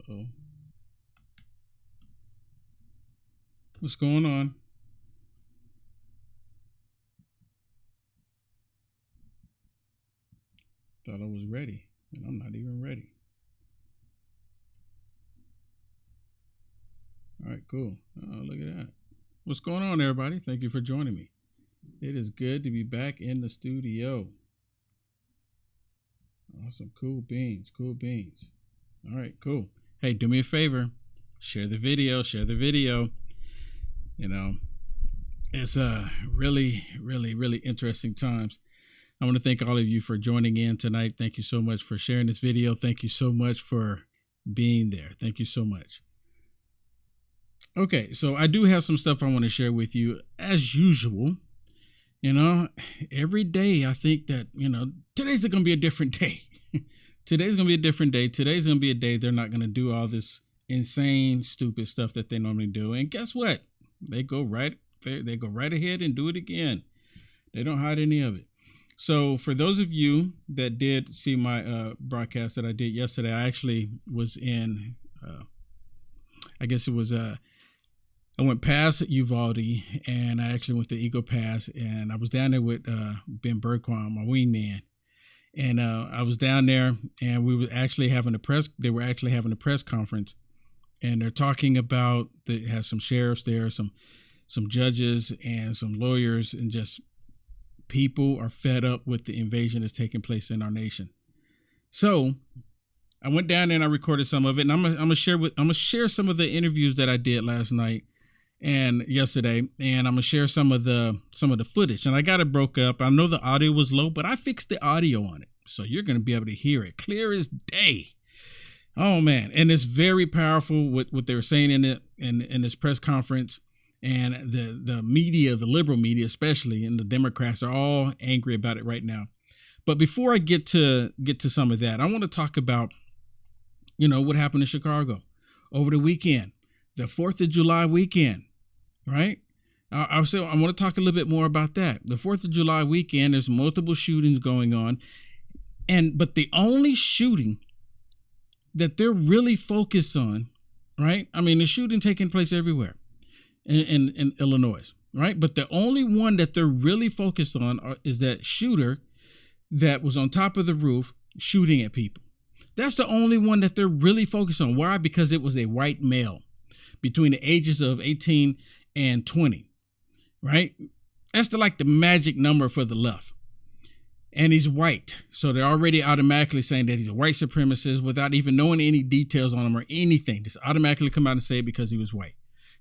Uh-oh. What's going on? Thought I was ready, and I'm not even ready. All right, cool. Oh, look at that. What's going on, everybody? Thank you for joining me. It is good to be back in the studio. Awesome. Cool beans. Cool beans. All right, cool. Hey, do me a favor. Share the video. Share the video. You know, it's really interesting times. I want to thank all of you for joining in tonight. Thank you so much for sharing this video. Thank you so much for being there. Thank you so much. Okay, so I do have some stuff I want to share with you as usual. You know, every day I think that, today's going to be a different day. Today's going to be a different day. Today's going to be a day they're not going to do all this insane, stupid stuff that they normally do. And guess what? They go right ahead and do it again. They don't hide any of it. So for those of you that did see my broadcast that I did yesterday, I actually was in, I went past Uvalde, and I actually went to Eagle Pass, and I was down there with Ben Bergquam, my wingman. And I was down there, and we were actually having they were actually having a press conference, and they're talking about, they have some sheriffs there, some judges and some lawyers, and just people are fed up with the invasion that's taking place in our nation. So I went down there and I recorded some of it, and I'm gonna share some of the interviews that I did last night and yesterday, and I'm gonna share some of the footage. And I got it broke up. I know the audio was low, but I fixed the audio on it, so you're gonna be able to hear it clear as day. Oh man, and it's very powerful what they were saying in this press conference. And the media, the liberal media especially, and the Democrats are all angry about it right now. But before I get to some of that, I want to talk about, what happened in Chicago over the weekend, the 4th of July weekend, right? I want to talk a little bit more about that. The 4th of July weekend, there's multiple shootings going on. But the only shooting that they're really focused on, right? I mean, the shooting taking place everywhere in Illinois, right? But the only one that they're really focused on is that shooter that was on top of the roof shooting at people. That's the only one that they're really focused on. Why? Because it was a white male between the ages of 18 and 20, right? That's the magic number for the left. And he's white. So they're already automatically saying that he's a white supremacist without even knowing any details on him or anything. Just automatically come out and say it because he was white.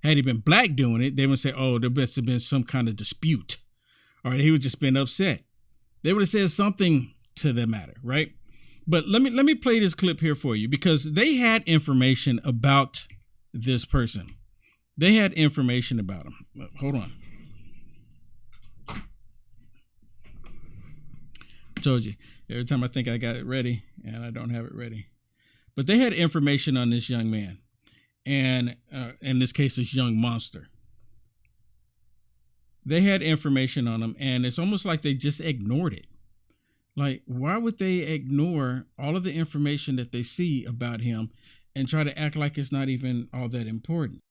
Had he been black doing it, they would say, oh, there must have been some kind of dispute, or he would just been upset. They would have said something to the matter, right? But let me play this clip here for you, because they had information about this person. They had information about him. Hold on. I told you, every time I think I got it ready, and I don't have it ready. But they had information on this young man. And in this case, this young monster. They had information on him, and it's almost like they just ignored it. Like, why would they ignore all of the information that they see about him and try to act like it's not even all that important?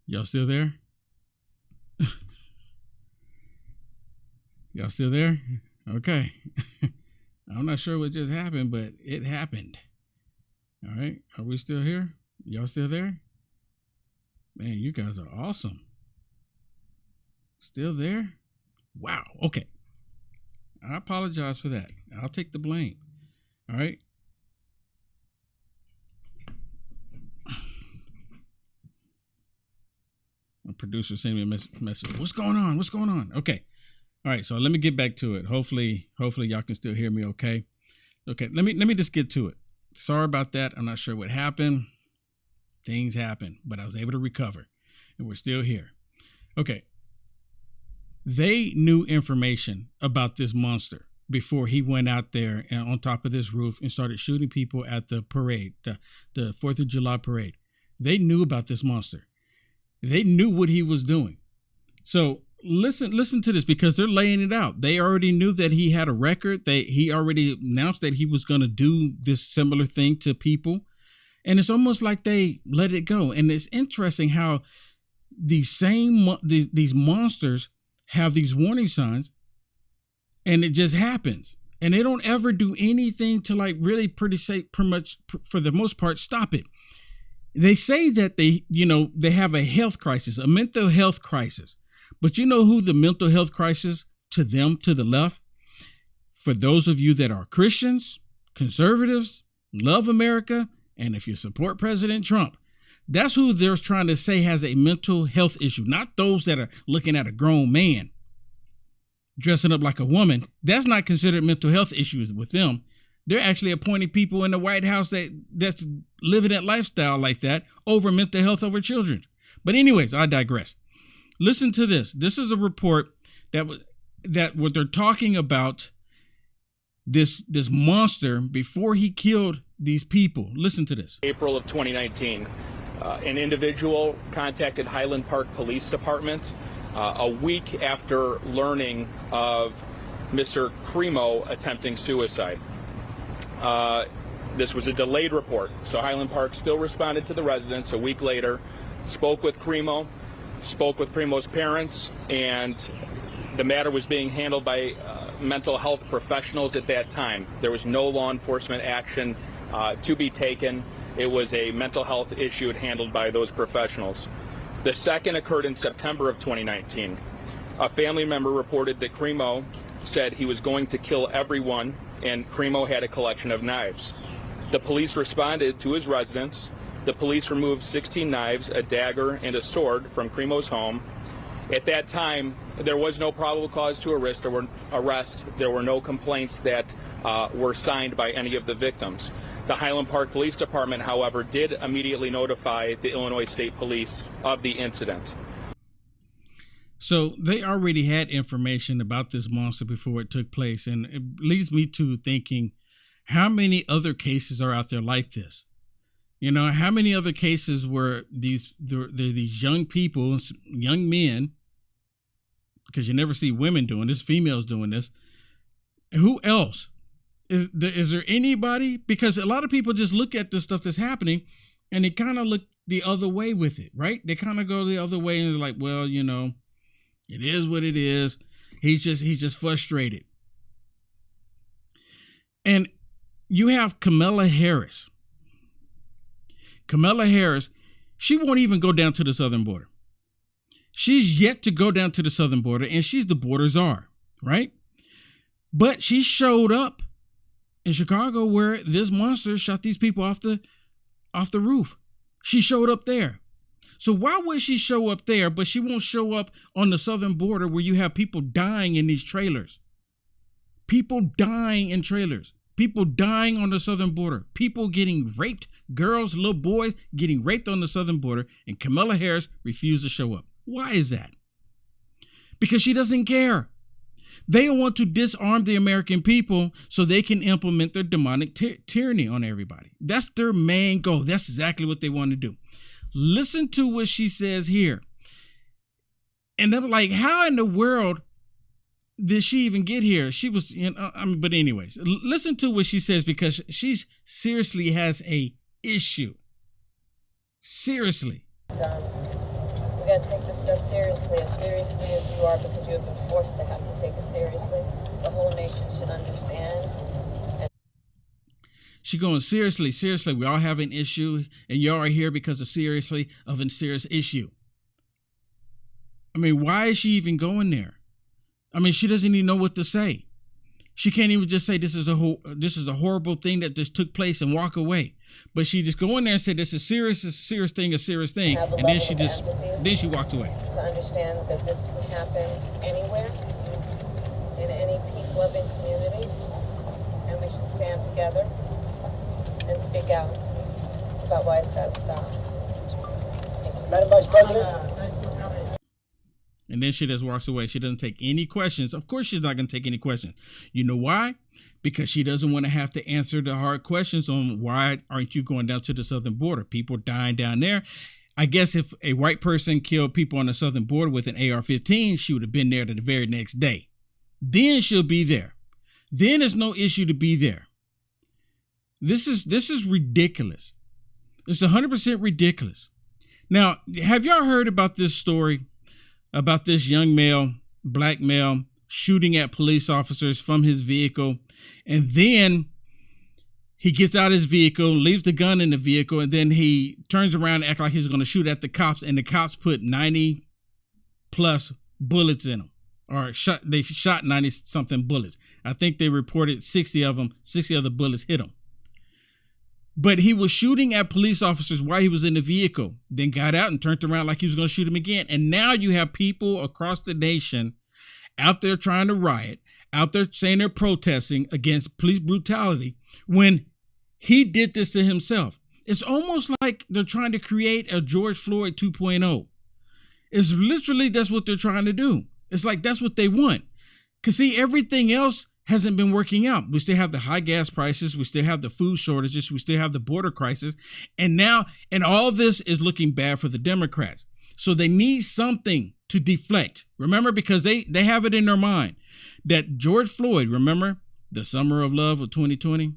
Y'all still there? Y'all still there? Okay. I'm not sure what just happened, but it happened. All right. Are we still here? Y'all still there? Man, you guys are awesome. Still there? Wow. Okay. I apologize for that. I'll take the blame. All right. My producer sent me a message. What's going on? What's going on? Okay. All right. So let me get back to it. Hopefully y'all can still hear me. Okay. Okay. Let me just get to it. Sorry about that. I'm not sure what happened. Things happen, but I was able to recover and we're still here. Okay. They knew information about this monster before he went out there and on top of this roof and started shooting people at the parade, the 4th of July parade. They knew about this monster. They knew what he was doing. So listen to this, because they're laying it out. They already knew that he had a record. He already announced that he was going to do this similar thing to people. And it's almost like they let it go. And it's interesting how these monsters have these warning signs, and it just happens. And they don't ever do anything to like really pretty much for the most part stop it. They say that they have a health crisis, a mental health crisis. But you know who the mental health crisis to them, to the left? For those of you that are Christians, conservatives, love America, and if you support President Trump, that's who they're trying to say has a mental health issue, not those that are looking at a grown man dressing up like a woman. That's not considered mental health issues with them. They're actually appointing people in the White House that's living that lifestyle like that over mental health over children. But anyways, I digress. Listen to this. This is a report that what they're talking about this monster before he killed these people. Listen to this. April of 2019, an individual contacted Highland Park Police Department a week after learning of Mr. Crimo attempting suicide. This was a delayed report, so Highland Park still responded to the residents a week later, spoke with Crimo, spoke with Crimo's parents, and the matter was being handled by mental health professionals at that time. There was no law enforcement action to be taken. It was a mental health issue handled by those professionals. The second occurred in September of 2019. A family member reported that Crimo said he was going to kill everyone, and Crimo had a collection of knives. The police responded to his residence. The police removed 16 knives, a dagger, and a sword from Crimo's home. At that time, there was no probable cause to arrest. There were no complaints that were signed by any of the victims. The Highland Park Police Department, however, did immediately notify the Illinois State Police of the incident. So they already had information about this monster before it took place. And it leads me to thinking, how many other cases are out there like this? You know, how many other cases where these young people, young men, because you never see women doing this, females doing this. Who else? Is there anybody? Because a lot of people just look at the stuff that's happening and they kind of look the other way with it, right? They kind of go the other way and they're like, well, you know, it is what it is. He's just frustrated. And you have Kamala Harris. Kamala Harris, she won't even go down to the southern border. She's yet to go down to the southern border, and she's the border czar, right? But she showed up in Chicago where this monster shot these people off the roof. She showed up there. So why would she show up there, but she won't show up on the southern border where you have people dying in these trailers? People dying in trailers. People dying on the southern border. People getting raped. Girls, little boys getting raped on the southern border. And Kamala Harris refused to show up. Why is that? Because she doesn't care. They want to disarm the American people so they can implement their demonic tyranny on everybody. That's their main goal. That's exactly what they want to do. Listen to what she says here. And they're like, how in the world did she even get here? She was, but anyways, listen to what she says, because she seriously has a issue. Seriously. We got to take this stuff seriously as you are, because you have been forced to have to take it seriously. The whole nation should understand. She going, seriously, we all have an issue, and y'all are here because of a serious issue. I mean, why is she even going there? I mean, she doesn't even know what to say. She can't even just say this is a horrible thing that just took place and walk away. But she just go in there and say this is a serious thing, and then she walks away. To understand that this can happen anywhere, in any peace-loving community, and we should stand together and speak out about why it's got to stop. Madam Vice President. And then she just walks away. She doesn't take any questions. Of course, she's not going to take any questions. You know why? Because she doesn't want to have to answer the hard questions on why aren't you going down to the southern border? People dying down there. I guess if a white person killed people on the southern border with an AR-15, she would have been there the very next day. Then she'll be there. Then there's no issue to be there. This is ridiculous. It's 100% ridiculous. Now, have y'all heard about this story about this young male, black male, shooting at police officers from his vehicle? And then he gets out of his vehicle, leaves the gun in the vehicle, and then he turns around and acts like he's going to shoot at the cops. And the cops put 90 plus bullets in him, or they shot 90 something bullets. I think they reported 60 of them, 60 of the bullets hit him. But he was shooting at police officers while he was in the vehicle, then got out and turned around like he was going to shoot him again. And now you have people across the nation out there trying to riot, out there saying they're protesting against police brutality when he did this to himself. It's almost like they're trying to create a George Floyd 2.0. It's literally, that's what they're trying to do. It's like, that's what they want. Because see, everything else hasn't been working out. We still have the high gas prices. We still have the food shortages. We still have the border crisis. And all this is looking bad for the Democrats. So they need something to deflect. Remember, because they have it in their mind that George Floyd, remember the summer of love of 2020?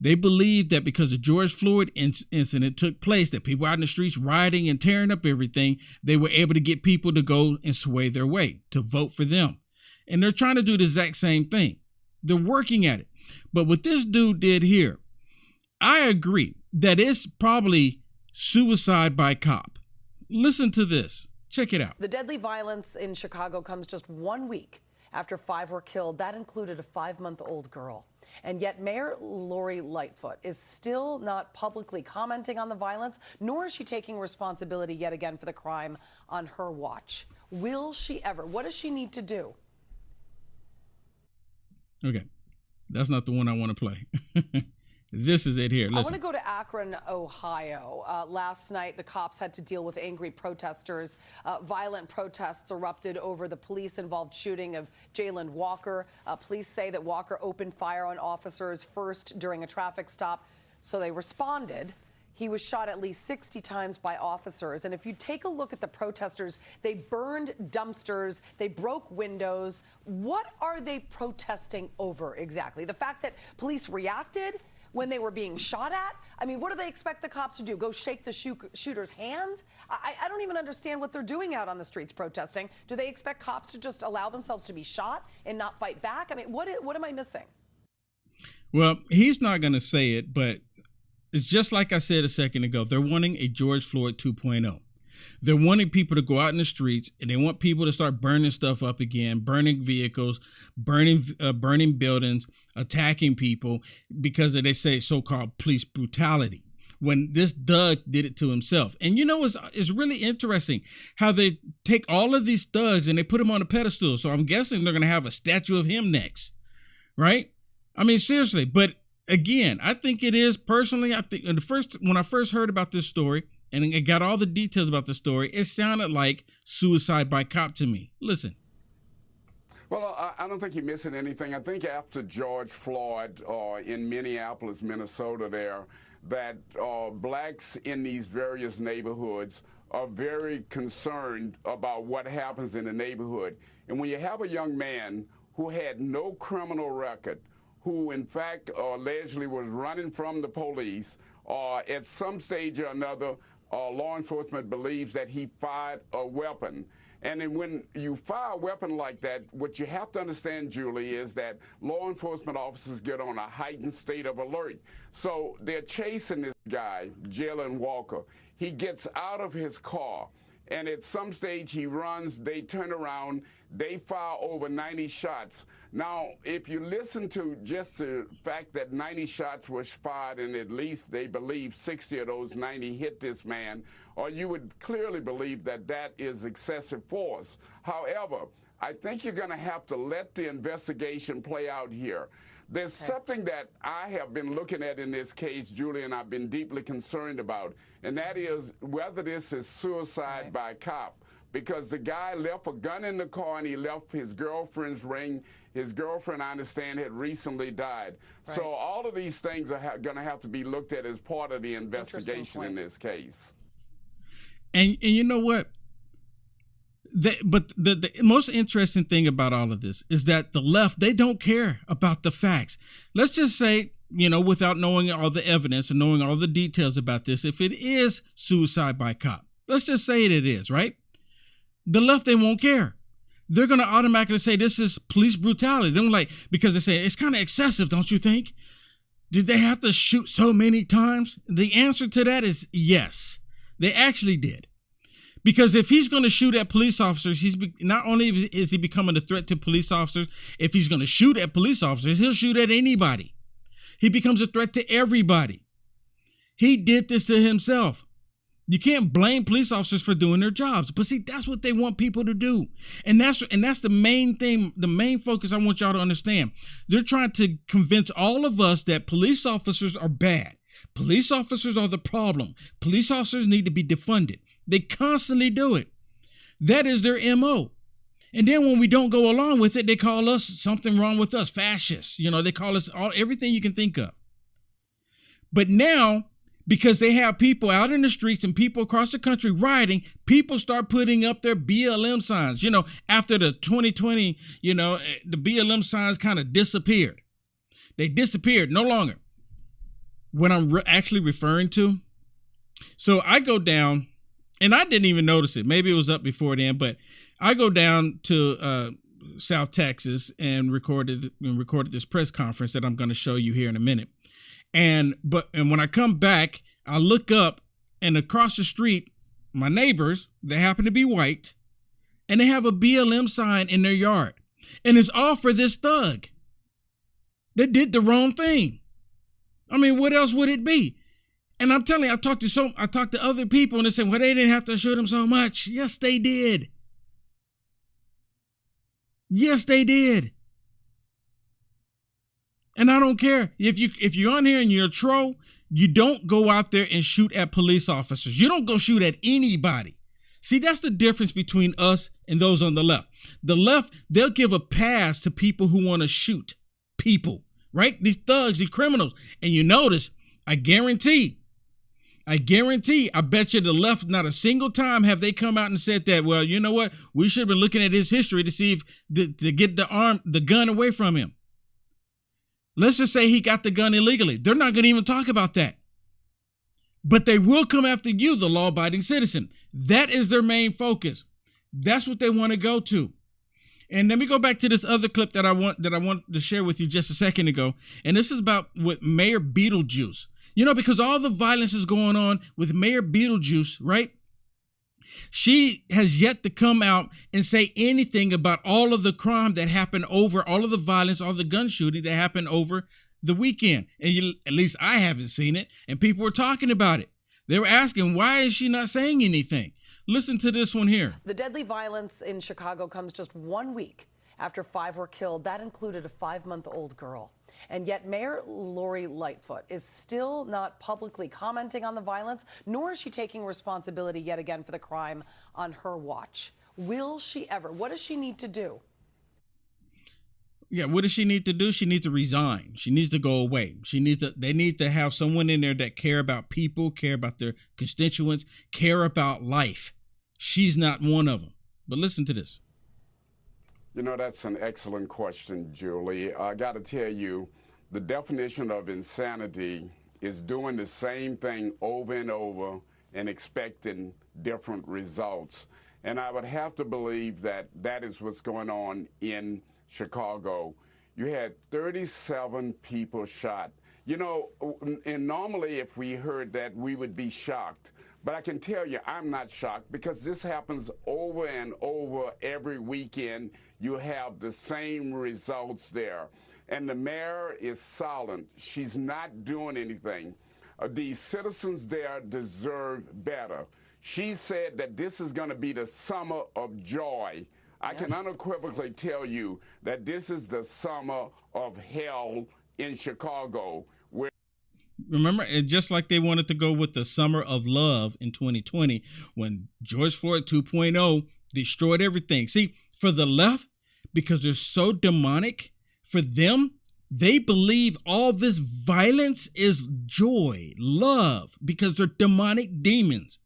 They believe that because the George Floyd incident took place, that people out in the streets rioting and tearing up everything, they were able to get people to go and sway their way, to vote for them. And they're trying to do the exact same thing. They're working at it. But what this dude did here, I agree that it's probably suicide by cop. Listen to this. Check it out. The deadly violence in Chicago comes just 1 week after 5 were killed. That included a 5-month-old girl. And yet Mayor Lori Lightfoot is still not publicly commenting on the violence, nor is she taking responsibility yet again for the crime on her watch. Will she ever? What does she need to do? Okay, that's not the one I want to play. This is it here. Listen. I want to go to Akron, Ohio. Last night, the cops had to deal with angry protesters. Violent protests erupted over the police-involved shooting of Jayland Walker. Police say that Walker opened fire on officers first during a traffic stop, so they responded. He was shot at least 60 times by officers. And if you take a look at the protesters, they burned dumpsters, they broke windows. What are they protesting over exactly? The fact that police reacted when they were being shot at? I mean, what do they expect the cops to do? Go shake the shooter's hands? I don't even understand what they're doing out on the streets protesting. Do they expect cops to just allow themselves to be shot and not fight back? I mean, what am I missing? Well, he's not going to say it, but it's just like I said a second ago. They're wanting a George Floyd 2.0. They're wanting people to go out in the streets, and they want people to start burning stuff up again, burning vehicles, burning buildings, attacking people because of, they say, so-called police brutality. When this Doug did it to himself. And you know, it's really interesting how they take all of these thugs and they put them on a pedestal. So I'm guessing they're going to have a statue of him next, right? I mean, seriously, but again, I think it is personally, I think when I first heard about this story and I got all the details about the story, it sounded like suicide by cop to me. Listen. Well, I don't think you're missing anything. I think after George Floyd in Minneapolis, Minnesota there, that blacks in these various neighborhoods are very concerned about what happens in the neighborhood. And when you have a young man who had no criminal record, who in fact allegedly was running from the police, at some stage or another law enforcement believes that he fired a weapon. And then when you fire a weapon like that, what you have to understand, Julie, is that law enforcement officers get on a heightened state of alert. So they're chasing this guy, Jayland Walker. He gets out of his car, and at some stage he runs, they turn around, they fire over 90 shots. Now, if you listen to just the fact that 90 shots was fired and at least they believe 60 of those 90 hit this man, or you would clearly believe that that is excessive force. However, I think you're going to have to let the investigation play out here. There's something that I have been looking at in this case, Julie, and I've been deeply concerned about, and that is whether this is suicide by cop. Because the guy left a gun in the car and he left his girlfriend's ring. His girlfriend, I understand, had recently died. Right. So all of these things are going to have to be looked at as part of the investigation in this case. And you know what? But the most interesting thing about all of this is that the left, they don't care about the facts. Let's just say, without knowing all the evidence and knowing all the details about this, if it is suicide by cop, let's just say it is, right? The left, they won't care. They're going to automatically say this is police brutality. They don't because they say it's kind of excessive, don't you think? Did they have to shoot so many times? The answer to that is yes, they actually did. Because if he's going to shoot at police officers, not only is he becoming a threat to police officers, if he's going to shoot at police officers, he'll shoot at anybody. He becomes a threat to everybody. He did this to himself. You can't blame police officers for doing their jobs. But see, that's what they want people to do. And that's the main thing, the main focus I want y'all to understand. They're trying to convince all of us that police officers are bad. Police officers are the problem. Police officers need to be defunded. They constantly do it. That is their MO. And then when we don't go along with it, they call us something wrong with us, fascists. They call us everything you can think of. But now, because they have people out in the streets and people across the country rioting, people start putting up their BLM signs. After the 2020, the BLM signs kind of disappeared. They disappeared, no longer. What I'm actually referring to, so I go down, and I didn't even notice it. Maybe it was up before then, but I go down to South Texas and recorded this press conference that I'm going to show you here in a minute. And when I come back, I look up, and across the street, my neighbors, they happen to be white, and they have a BLM sign in their yard. And it's all for this thug that did the wrong thing. I mean, what else would it be? And I'm telling you, I talked to other people, and they said, well, they didn't have to shoot him so much. Yes, they did. Yes, they did. And I don't care. If you're on here and you're a troll, you don't go out there and shoot at police officers. You don't go shoot at anybody. See, that's the difference between us and those on the left. The left, they'll give a pass to people who want to shoot people, right? These thugs, these criminals. And you notice, I guarantee, I bet you the left, not a single time have they come out and said that, well, you know what? We should have been looking at his history to see if to get the gun away from him. Let's just say he got the gun illegally. They're not going to even talk about that. But they will come after you, the law-abiding citizen. That is their main focus. That's what they want to go to. And let me go back to this other clip that I want to share with you just a second ago. And this is about with Mayor Beetlejuice. Because all the violence is going on with Mayor Beetlejuice, right? She has yet to come out and say anything about all of the crime that happened over, all of the violence, all the gun shooting that happened over the weekend. And at least I haven't seen it. And people were talking about it. They were asking, why is she not saying anything? Listen to this one here. The deadly violence in Chicago comes just 1 week after 5 were killed. That included a 5-month-old girl. And yet Mayor Lori Lightfoot is still not publicly commenting on the violence, nor is she taking responsibility yet again for the crime on her watch. Will she ever? What does she need to do? Yeah, what does she need to do? She needs to resign. She needs to go away. They need to have someone in there that care about people, care about their constituents, care about life. She's not one of them. But listen to this. That's an excellent question, Julie. I got to tell you, the definition of insanity is doing the same thing over and over and expecting different results. And I would have to believe that that is what's going on in Chicago. You had 37 people shot. You know, and normally if we heard that, we would be shocked. But I can tell you, I'm not shocked because this happens over and over every weekend. You have the same results there. And the mayor is silent. She's not doing anything. The citizens there deserve better. She said that this is going to be the summer of joy. I can unequivocally tell you that this is the summer of hell in Chicago. Remember, and just like they wanted to go with the summer of love in 2020 when George Floyd 2.0 destroyed everything. See, for the left, because they're so demonic, for them, they believe all this violence is joy, love, because they're demonic demons.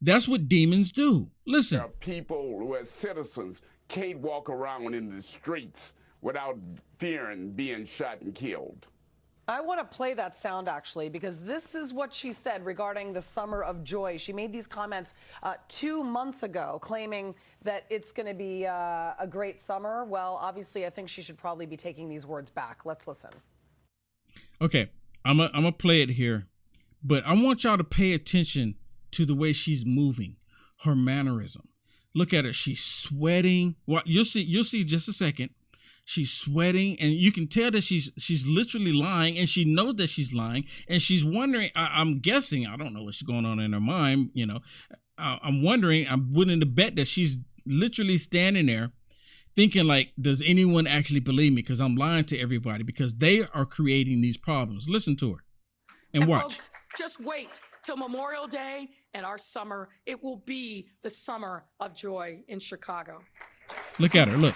That's what demons do. Listen. There are people who, as citizens, can't walk around in the streets without fearing being shot and killed. I want to play that sound, actually, because this is what she said regarding the summer of joy. She made these comments 2 months ago, claiming that it's going to be a great summer. Well, obviously, I think she should probably be taking these words back. Let's listen. Okay, I'm gonna play it here, but I want y'all to pay attention to the way she's moving, her mannerism. Look at her. She's sweating. Well, you'll see just a second. She's sweating, and you can tell that she's literally lying, and she knows that she's lying, and she's wondering. I'm guessing. I don't know what's going on in her mind. You know, I'm wondering. I'm willing to bet that she's literally standing there, thinking like, "Does anyone actually believe me? Because I'm lying to everybody because they are creating these problems." Listen to her, and watch. Folks, just wait till Memorial Day and our summer. It will be the summer of joy in Chicago. Look at her. Look.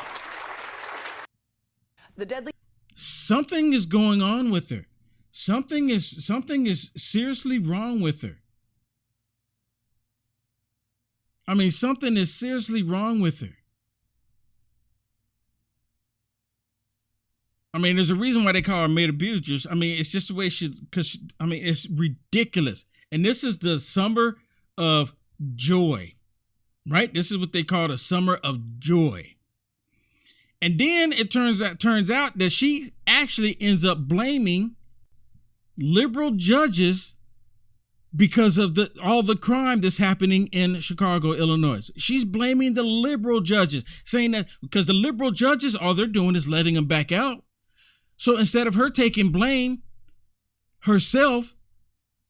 The deadly. Something is going on with her. Something is seriously wrong with her. I mean, something is seriously wrong with her. I mean, there's a reason why they call her Mayor Beetlejuice. I mean, it's just the way it's ridiculous. And this is the summer of joy, right? This is what they call the summer of joy. And then it turns out that she actually ends up blaming liberal judges because of all the crime that's happening in Chicago, Illinois. She's blaming the liberal judges, saying that because the liberal judges, all they're doing is letting them back out. So instead of her taking blame herself,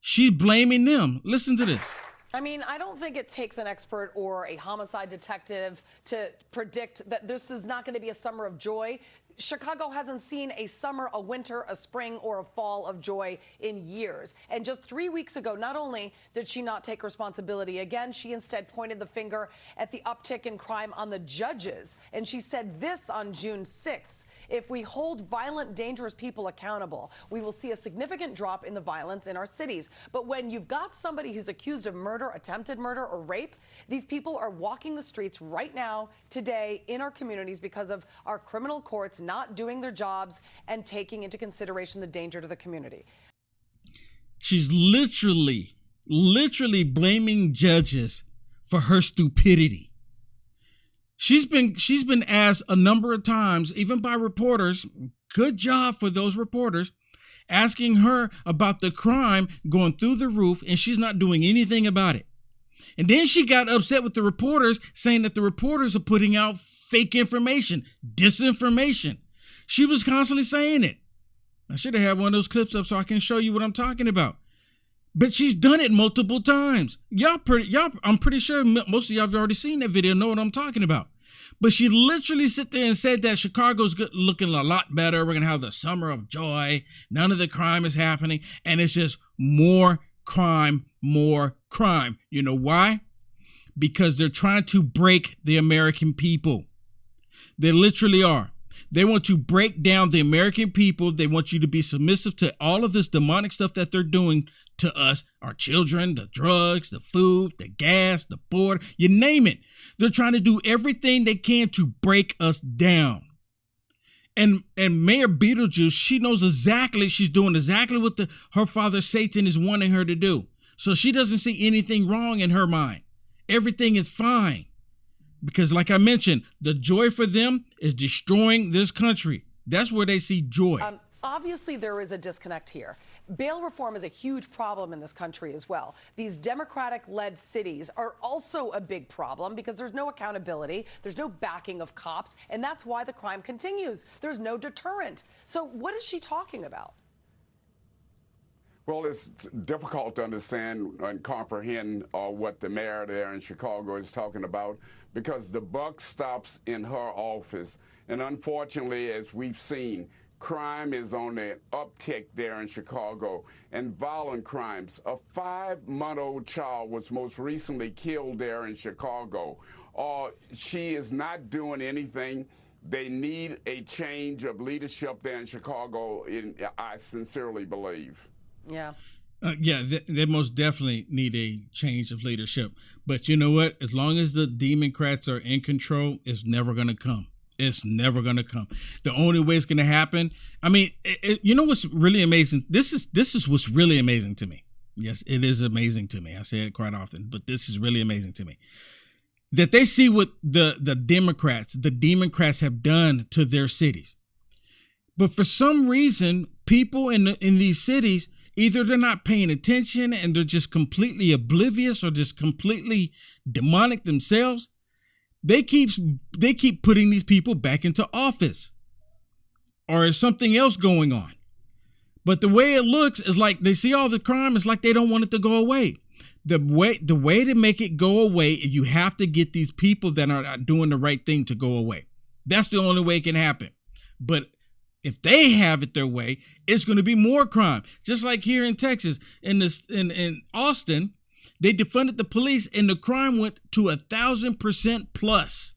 she's blaming them. Listen to this. I mean, I don't think it takes an expert or a homicide detective to predict that this is not going to be a summer of joy. Chicago hasn't seen a summer, a winter, a spring, or a fall of joy in years. And just 3 weeks ago, not only did she not take responsibility again, she instead pointed the finger at the uptick in crime on the judges. And she said this on June 6th. If we hold violent, dangerous people accountable, we will see a significant drop in the violence in our cities. But when you've got somebody who's accused of murder, attempted murder, or rape, these people are walking the streets right now, today, in our communities because of our criminal courts not doing their jobs and taking into consideration the danger to the community. She's literally blaming judges for her stupidity. She's been asked a number of times, even by reporters, good job for those reporters, asking her about the crime going through the roof, and she's not doing anything about it. And then she got upset with the reporters, saying that the reporters are putting out fake information, disinformation. She was constantly saying it. I should have had one of those clips up so I can show you what I'm talking about. But she's done it multiple times. I'm pretty sure most of y'all have already seen that video, know what I'm talking about. But she literally sit there and said that Chicago's looking a lot better. We're going to have the summer of joy. None of the crime is happening. And it's just more crime, more crime. You know why? Because they're trying to break the American people. They literally are. They want to break down the American people. They want you to be submissive to all of this demonic stuff that they're doing to us, our children, the drugs, the food, the gas, the border, you name it. They're trying to do everything they can to break us down. And Mayor Beetlejuice, she knows exactly, she's doing exactly what her father Satan is wanting her to do. So she doesn't see anything wrong in her mind. Everything is fine. Because like I mentioned, the joy for them is destroying this country. That's where they see joy. Obviously, there is a disconnect here. Bail reform is a huge problem in this country as well. These Democratic-led cities are also a big problem because there's no accountability, there's no backing of cops, and that's why the crime continues. There's no deterrent. So what is she talking about? Well, it's difficult to understand and comprehend what the mayor there in Chicago is talking about because the buck stops in her office. And unfortunately, as we've seen, crime is on the uptick there in Chicago, and violent crimes. A 5-month-old child was most recently killed there in Chicago. She is not doing anything. They need a change of leadership there in Chicago, I sincerely believe. Yeah. They most definitely need a change of leadership. But you know what? As long as the Democrats are in control, it's never going to come. It's never going to come. The only way it's going to happen. I mean, you know what's really amazing? This is what's really amazing to me. Yes, it is amazing to me. I say it quite often, but this is really amazing to me. That they see what the Democrats have done to their cities. But for some reason, people in these cities, either they're not paying attention and they're just completely oblivious or just completely demonic themselves. They keep putting these people back into office, or is something else going on? But the way it looks is like they see all the crime. It's like they don't want it to go away. The way to make it go away, you have to get these people that are not doing the right thing to go away. That's the only way it can happen. But if they have it their way, it's going to be more crime. Just like here in Texas, in Austin. They defunded the police and the crime went to 1,000% plus.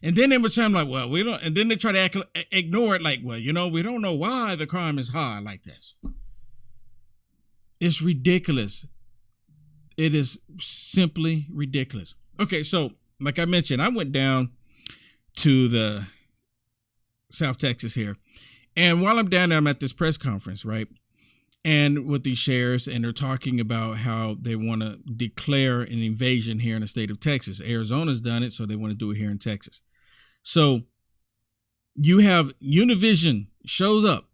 And then they were saying like, well, we don't, and then they try to ignore it like, well, you know, we don't know why the crime is high like this. It's ridiculous. It is simply ridiculous. Okay, so like I mentioned, I went down to the South Texas here. And while I'm down there, I'm at this press conference, right? And with these sheriffs, and they're talking about how they want to declare an invasion here in the state of Texas. Arizona's done it, so they want to do it here in Texas. So you have Univision shows up,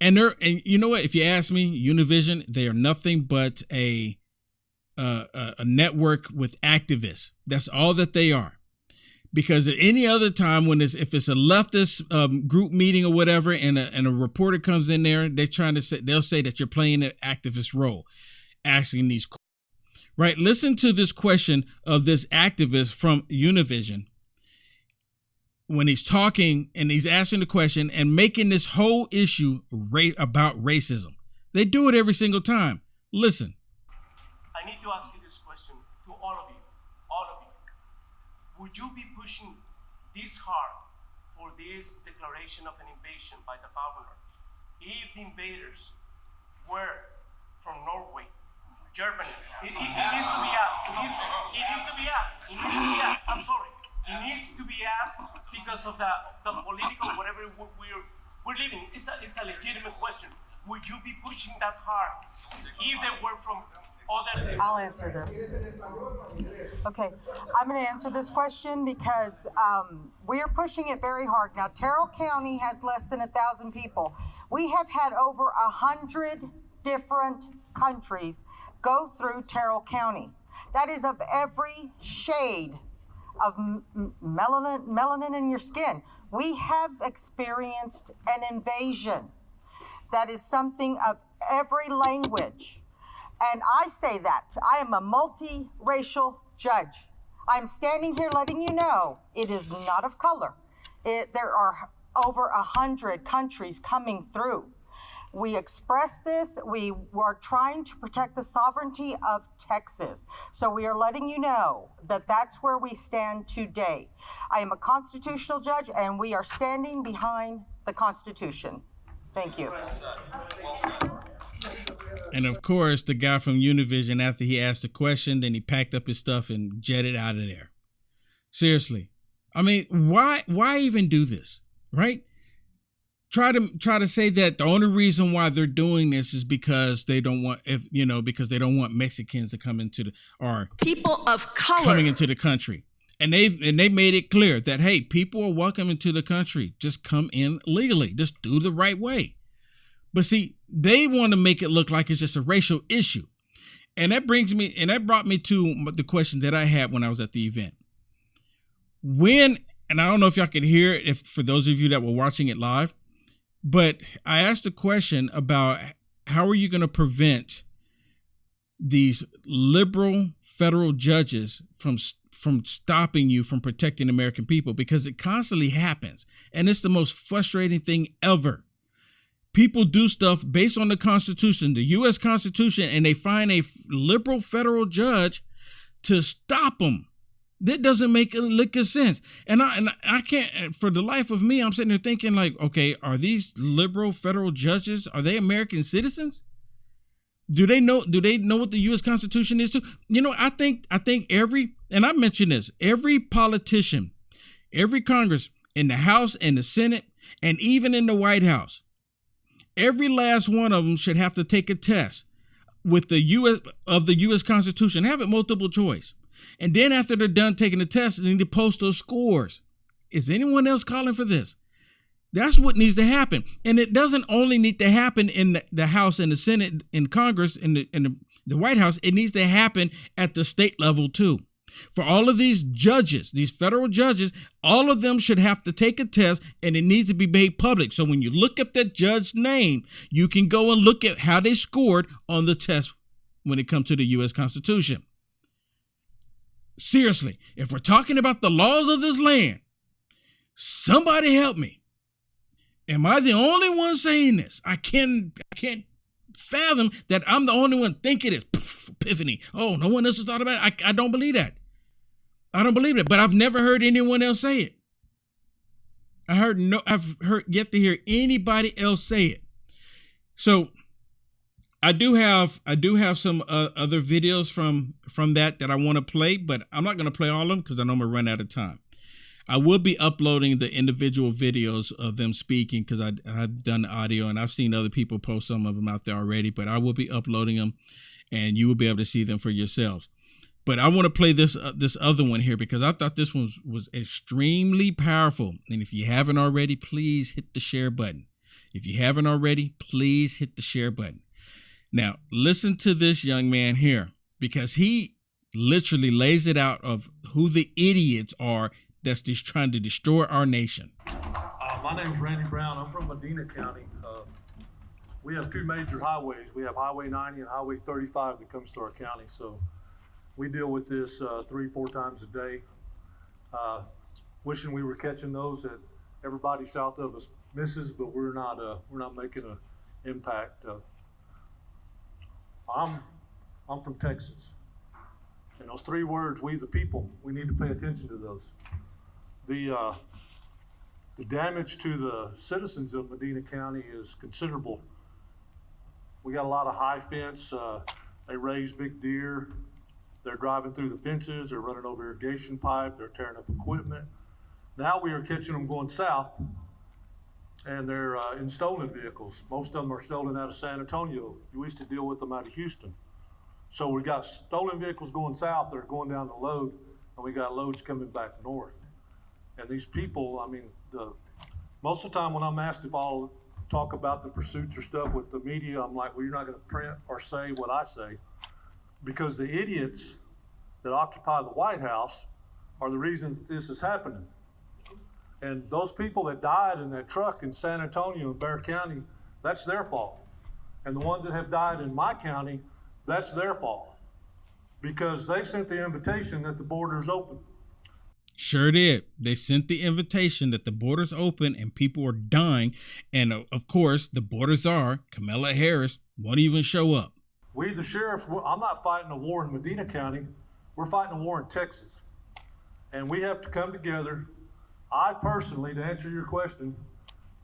and you know what? If you ask me, Univision, they are nothing but a network with activists. That's all that they are. Because at any other time, if it's a leftist group meeting or whatever, and a reporter comes in there, they'll say that you're playing an activist role, asking these questions. Right? Listen to this question of this activist from Univision when he's talking and he's asking the question and making this whole issue about racism. They do it every single time. Listen. I need to ask you this question to all of you. Would you be pushing this hard for this declaration of an invasion by the governor if the invaders were from Norway, Germany? It needs to be asked. It needs to be asked. I'm sorry. It needs to be asked because of the political whatever we're living. It's a legitimate question. Would you be pushing that hard if they were from other? I'll answer this. Okay, I'm going to answer this question because we are pushing it very hard. Now, Terrell County has less than 1,000 people. We have had over 100 different countries go through Terrell County. That is of every shade of melanin in your skin. We have experienced an invasion that is something of every language. And I say that. I am a multiracial judge. I'm standing here letting you know it is not of color. There are over 100 countries coming through. We express this. We are trying to protect the sovereignty of Texas. So we are letting you know that that's where we stand today. I am a constitutional judge, and we are standing behind the Constitution. Thank you. And of course, the guy from Univision, after he asked the question, then he packed up his stuff and jetted out of there. Seriously. I mean, why even do this, right? try to say that the only reason why they're doing this is because they don't want, because they don't want Mexicans to come into people of color coming into the country. And they made it clear that, hey, people are welcome into the country. Just come in legally. Just do the right way. But see, they want to make it look like it's just a racial issue. And that brought me to the question that I had when I was at the event. And I don't know if y'all can hear it, for those of you that were watching it live, but I asked a question about how are you going to prevent these liberal federal judges from stopping you from protecting American people, because it constantly happens. And it's the most frustrating thing ever. People do stuff based on the Constitution, the U.S. Constitution, and they find a liberal federal judge to stop them. That doesn't make a lick of sense. And I can't, for the life of me, I'm sitting there thinking like, okay, are these liberal federal judges, are they American citizens? Do they know what the U.S. Constitution is too? I think and I mentioned this, every politician, every Congress, in the House and the Senate, and even in the White House, every last one of them should have to take a test with the U.S. Constitution, have it multiple choice. And then after they're done taking the test, they need to post those scores. Is anyone else calling for this? That's what needs to happen. And it doesn't only need to happen in the House and the Senate, in Congress, in the White House. It needs to happen at the state level too. For all of these judges, these federal judges, all of them should have to take a test, and it needs to be made public. So when you look up that judge's name, you can go and look at how they scored on the test when it comes to the U.S. Constitution. Seriously, if we're talking about the laws of this land, somebody help me. Am I the only one saying this? I can't fathom that I'm the only one thinking it. Epiphany. Oh, no one else has thought about it. I don't believe that. I don't believe it, but I've never heard anyone else say it. I've heard yet to hear anybody else say it. So I do have some other videos from that I want to play, but I'm not going to play all of them because I know I'm going to run out of time. I will be uploading the individual videos of them speaking because I've done the audio, and I've seen other people post some of them out there already, but I will be uploading them and you will be able to see them for yourselves. But I want to play this other one here because I thought this one was extremely powerful. And if you haven't already, please hit the share button. If you haven't already, please hit the share button. Now, listen to this young man here, because he literally lays it out of who the idiots are that's just trying to destroy our nation. My name is Randy Brown. I'm from Medina County. We have two major highways. We have Highway 90 and Highway 35 that comes to our county. So we deal with this 3-4 times a day. Wishing we were catching those that everybody south of us misses, but we're not making an impact. I'm from Texas, and those three words, we the people, we need to pay attention to those. The damage to the citizens of Medina County is considerable. We got a lot of high fence. They raise big deer. They're driving through the fences. They're running over irrigation pipe. They're tearing up equipment. Now we are catching them going south, and they're in stolen vehicles. Most of them are stolen out of San Antonio. We used to deal with them out of Houston. So we got stolen vehicles going south. They're going down the load, and we got loads coming back north. And these people, I mean, most of the time when I'm asked if I'll talk about the pursuits or stuff with the media, I'm like, well, you're not going to print or say what I say, because the idiots that occupy the White House are the reason that this is happening. And those people that died in that truck in San Antonio and Bexar County, that's their fault. And the ones that have died in my county, that's their fault, because they sent the invitation that the border's open. Sure did. They sent the invitation that the border's open and people are dying. And of course, the border czar, Kamala Harris, won't even show up. We, the sheriffs, I'm not fighting a war in Medina County. We're fighting a war in Texas. And we have to come together. I personally, to answer your question,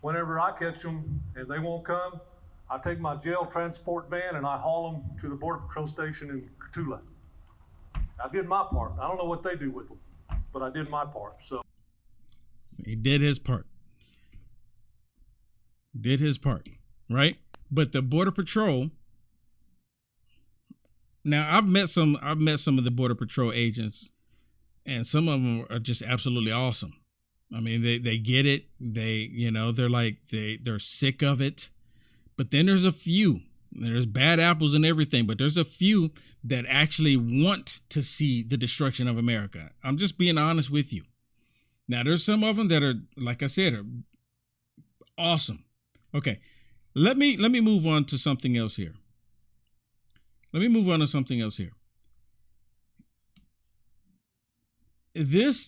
whenever I catch them and they won't come, I take my jail transport van and I haul them to the Border Patrol station in Cotulla. I did my part. I don't know what they do with them, but I did my part. So he did his part. did his part, right? But the Border Patrol. Now I've met some of the Border Patrol agents, and some of them are just absolutely awesome. I mean, they get it. They're like they're sick of it. But then there's a few. There's bad apples and everything, but there's a few that actually want to see the destruction of America. I'm just being honest with you. Now, there's some of them that are, like I said, are awesome. Okay, let me move on to something else here. This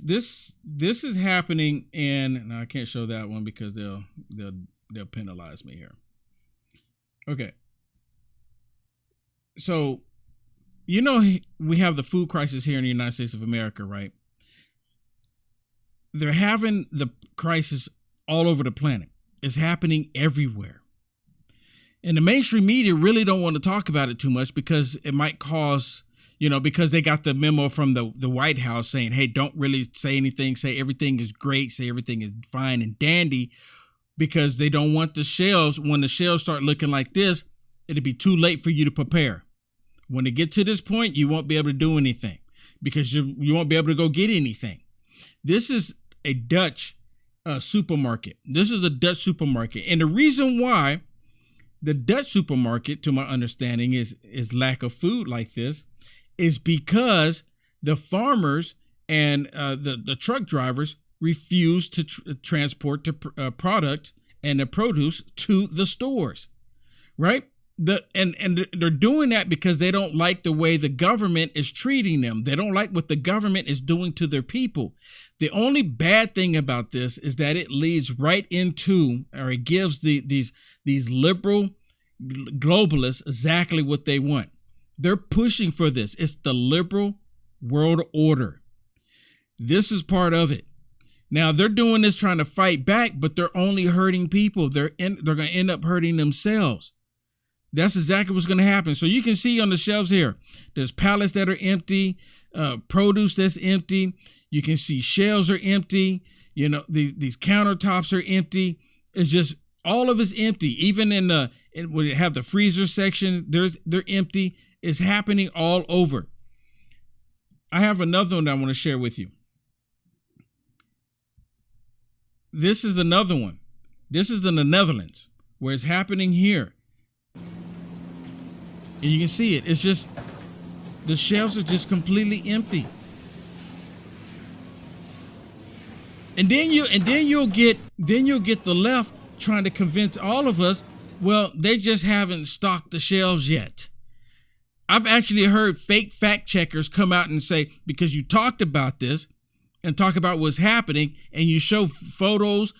is happening, and I can't show that one because they'll penalize me here. Okay. So, we have the food crisis here in the United States of America, right? They're having the crisis all over the planet. It's happening everywhere. And the mainstream media really don't want to talk about it too much because it might cause, because they got the memo from the White House saying, hey, don't really say anything, say everything is great, say everything is fine and dandy, because they don't want the shelves, when the shelves start looking like this, it'll be too late for you to prepare. When it gets to this point, you won't be able to do anything because you won't be able to go get anything. This is a Dutch supermarket. This is a Dutch supermarket. And the reason why the Dutch supermarket, to my understanding, is lack of food like this is because the farmers and the truck drivers refuse to transport the product and the produce to the stores, right? And they're doing that because they don't like the way the government is treating them. They don't like what the government is doing to their people. The only bad thing about this is that it leads right into, or it gives these liberal globalists exactly what they want. They're pushing for this. It's the liberal world order. This is part of it. Now they're doing this trying to fight back, but they're only hurting people. They're going to end up hurting themselves. That's exactly what's going to happen. So you can see on the shelves here, there's pallets that are empty, produce that's empty. You can see shelves are empty. These countertops are empty. It's just all of it's empty. Even when you have the freezer section, they're empty. It's happening all over. I have another one that I want to share with you. This is another one. This is in the Netherlands, where it's happening here. And you can see it. It's just, the shelves are just completely empty. And then you'll get the left trying to convince all of us, well, they just haven't stocked the shelves yet. I've actually heard fake fact checkers come out and say, because you talked about this and talk about what's happening, and you show photos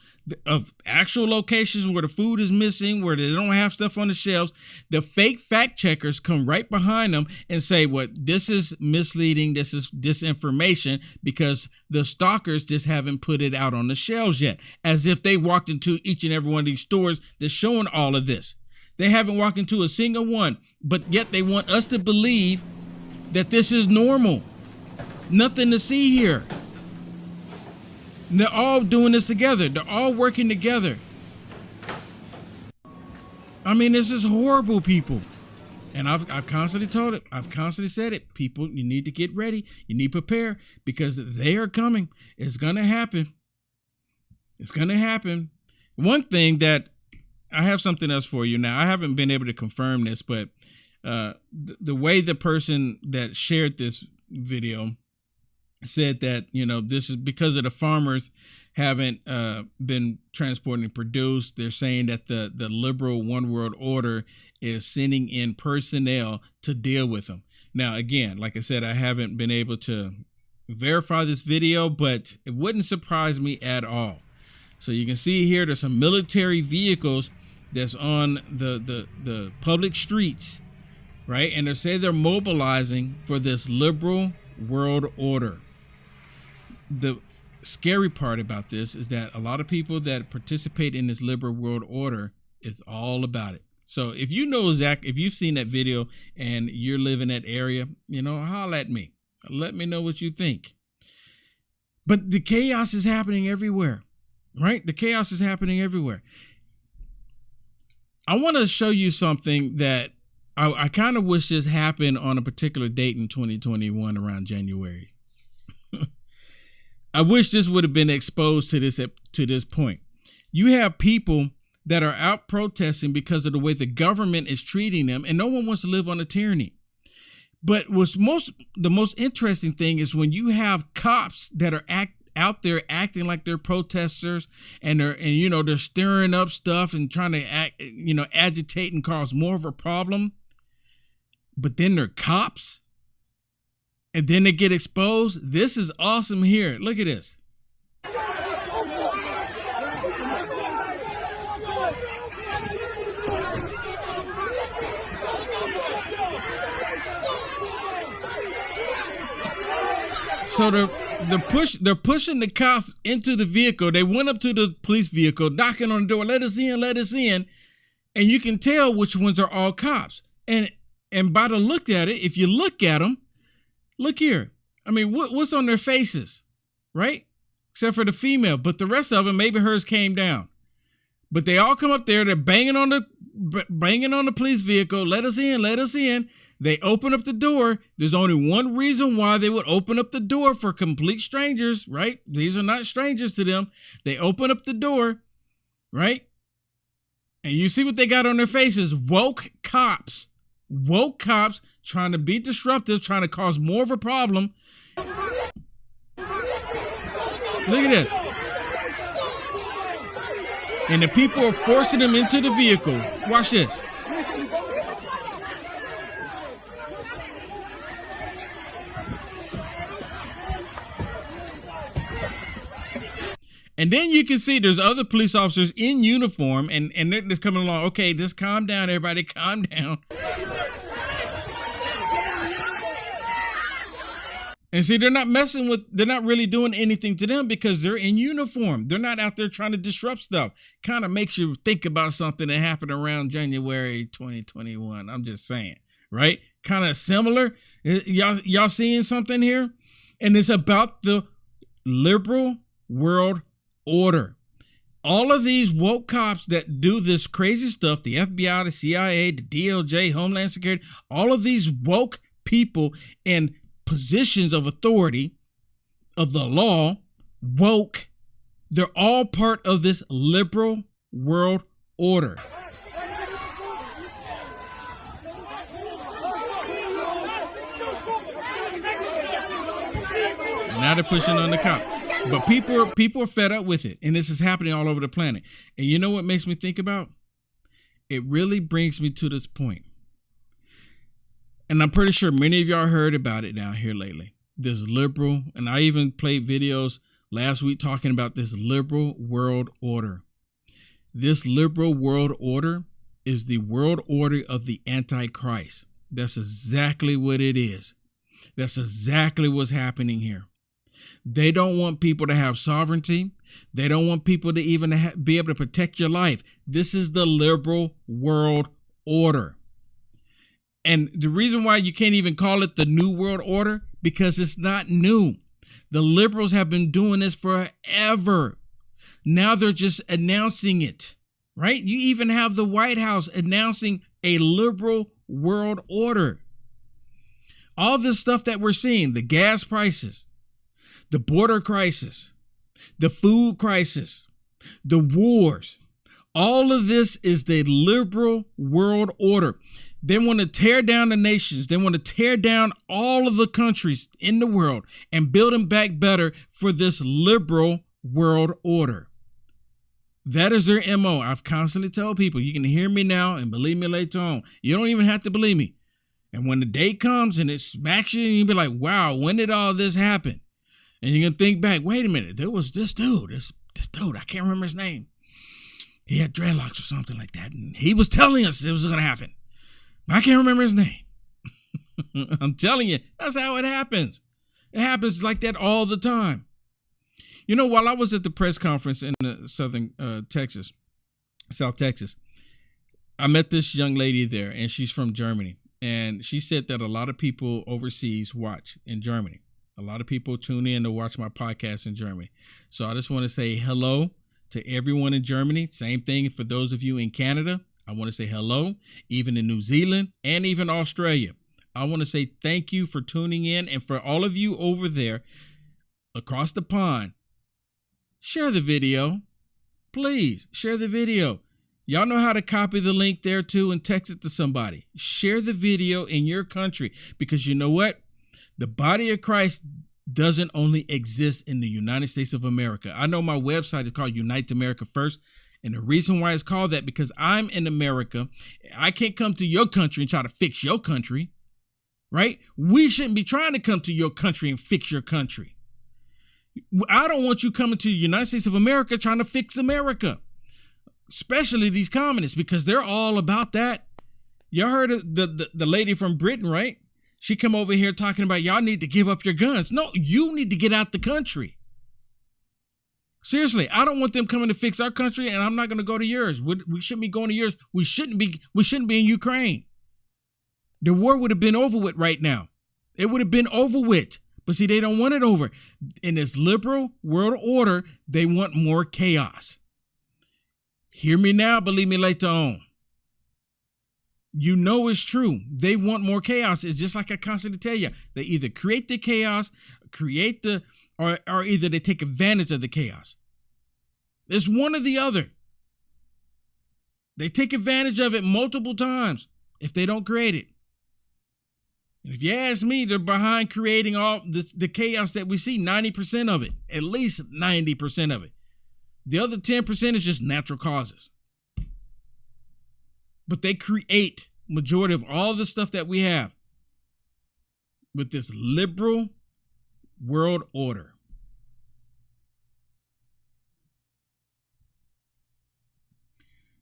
of actual locations where the food is missing, where they don't have stuff on the shelves, the fake fact checkers come right behind them and say, well, this is misleading, this is disinformation, because the stalkers just haven't put it out on the shelves yet, as if they walked into each and every one of these stores that's showing all of this. They haven't walked into a single one, but yet they want us to believe that this is normal. Nothing to see here. And they're all doing this together. They're all working together. I mean, this is horrible, people. And I've constantly told it. I've constantly said it. People, you need to get ready. You need to prepare, because they are coming. It's going to happen. It's going to happen. One thing that I have something else for you now. I haven't been able to confirm this, but the way the person that shared this video said that, this is because of the farmers haven't been transporting and produced. They're saying that the liberal one world order is sending in personnel to deal with them. Now, again, like I said, I haven't been able to verify this video, but it wouldn't surprise me at all. So you can see here, there's some military vehicles that's on the public streets, right? And they say they're mobilizing for this liberal world order. The scary part about this is that a lot of people that participate in this liberal world order is all about it. So if you know, Zach, if you've seen that video and you're living in that area, holler at me. Let me know what you think. But the chaos is happening everywhere, right? The chaos is happening everywhere. I want to show you something that I kind of wish this happened on a particular date in 2021 around January. I wish this would have been exposed to this point. You have people that are out protesting because of the way the government is treating them, and no one wants to live on a tyranny. But the most interesting thing is when you have cops that are out there acting like they're protesters, and they're stirring up stuff and trying to agitate and cause more of a problem. But then they're cops, and then they get exposed. This is awesome here. Look at this. So they're pushing the cops into the vehicle. They went up to the police vehicle, knocking on the door, let us in, let us in. And you can tell which ones are all cops. And by the look at it, if you look at them, look here. I mean, what's on their faces, right? Except for the female, but the rest of them, maybe hers came down. But they all come up there. They're banging on the police vehicle. Let us in, let us in. They open up the door. There's only one reason why they would open up the door for complete strangers, right? These are not strangers to them. They open up the door, right? And you see what they got on their faces. Woke cops trying to be disruptive, trying to cause more of a problem. Look at this. And the people are forcing them into the vehicle. Watch this. And then you can see there's other police officers in uniform, and they're just coming along. Okay, just calm down, everybody, calm down. And see, they're not really doing anything to them because they're in uniform. They're not out there trying to disrupt stuff. Kind of makes you think about something that happened around January 2021. I'm just saying, right? Kind of similar. Y'all seeing something here? And it's about the liberal world order. All of these woke cops that do this crazy stuff, the FBI, the CIA, the DOJ, Homeland Security, all of these woke people in positions of authority of the law, woke, they're all part of this liberal world order. Now they're pushing on the cop. But people are fed up with it, and this is happening all over the planet. And you know what makes me think about? It really brings me to this point. And I'm pretty sure many of y'all heard about it down here lately. This liberal, and I even played videos last week talking about this liberal world order. This liberal world order is the world order of the Antichrist. That's exactly what it is. That's exactly what's happening here. They don't want people to have sovereignty. They don't want people to even be able to protect your life. This is the liberal world order. And the reason why you can't even call it the new world order, because it's not new. The liberals have been doing this forever. Now they're just announcing it, right? You even have the White House announcing a liberal world order. All this stuff that we're seeing, the gas prices, the border crisis, the food crisis, the wars, all of this is the liberal world order. They want to tear down the nations. They want to tear down all of the countries in the world and build them back better for this liberal world order. That is their MO. I've constantly told people, you can hear me now and believe me later on. You don't even have to believe me. And when the day comes and it smacks you, and you be like, wow, when did all this happen? And you're going to think back, wait a minute, there was this dude, this dude, I can't remember his name. He had dreadlocks or something like that. And he was telling us it was going to happen. I can't remember his name. I'm telling you, that's how it happens. It happens like that all the time. You know, while I was at the press conference in South Texas, I met this young lady there, and she's from Germany. And she said that a lot of people overseas watch in Germany. A lot of people tune in to watch my podcast in Germany. So I just want to say hello to everyone in Germany. Same thing for those of you in Canada. I want to say hello, even in New Zealand and even Australia. I want to say thank you for tuning in, and for all of you over there across the pond, share the video. Please share the video. Y'all know how to copy the link there too and text it to somebody. Share the video in your country, because you know what? The body of Christ doesn't only exist in the United States of America. I know my website is called Unite America First. And the reason why it's called that, because I'm in America. I can't come to your country and try to fix your country, right? We shouldn't be trying to come to your country and fix your country. I don't want you coming to the United States of America trying to fix America, especially these communists, because they're all about that. Y'all heard of the lady from Britain, right? She come over here talking about y'all need to give up your guns. No, you need to get out the country. Seriously, I don't want them coming to fix our country, and I'm not going to go to yours. We shouldn't be going to yours. We shouldn't be in Ukraine. The war would have been over with right now. It would have been over with. But see, they don't want it over. In this liberal world order, they want more chaos. Hear me now, believe me later on. You know it's true. They want more chaos. It's just like I constantly tell you. They either create the chaos, or either they take advantage of the chaos. It's one or the other. They take advantage of it multiple times if they don't create it. And if you ask me, they're behind creating all the chaos that we see, 90% of it, at least 90% of it. The other 10% is just natural causes. But they create majority of all the stuff that we have with this liberal world order.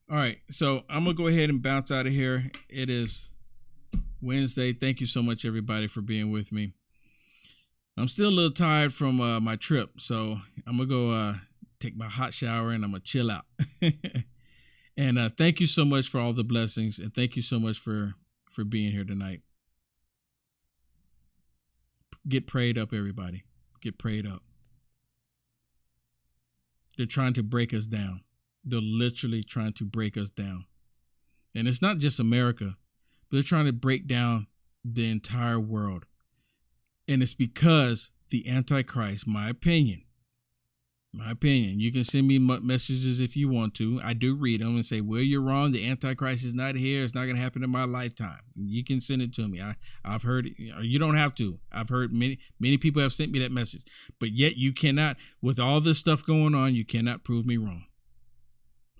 All right, so I'm going to go ahead and bounce out of here. It is Wednesday. Thank you so much, everybody, for being with me. I'm still a little tired from my trip, so I'm going to go take my hot shower and I'm going to chill out. And thank you so much for all the blessings, and thank you so much for being here tonight. Get prayed up, everybody. Get prayed up. They're trying to break us down. They're literally trying to break us down. And it's not just America, but they're trying to break down the entire world. And it's because the Antichrist, my opinion, you can send me messages if you want to. I do read them and say, well, you're wrong. The Antichrist is not here. It's not going to happen in my lifetime. You can send it to me. I've heard it. You don't have to. I've heard many people have sent me that message. But yet you cannot, with all this stuff going on, you cannot prove me wrong.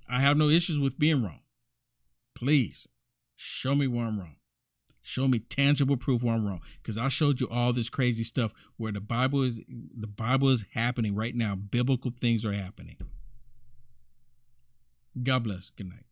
I have no issues with being wrong. Please show me where I'm wrong. Show me tangible proof where I'm wrong, because I showed you all this crazy stuff where the Bible is happening right now. Biblical things are happening. God bless. Good night.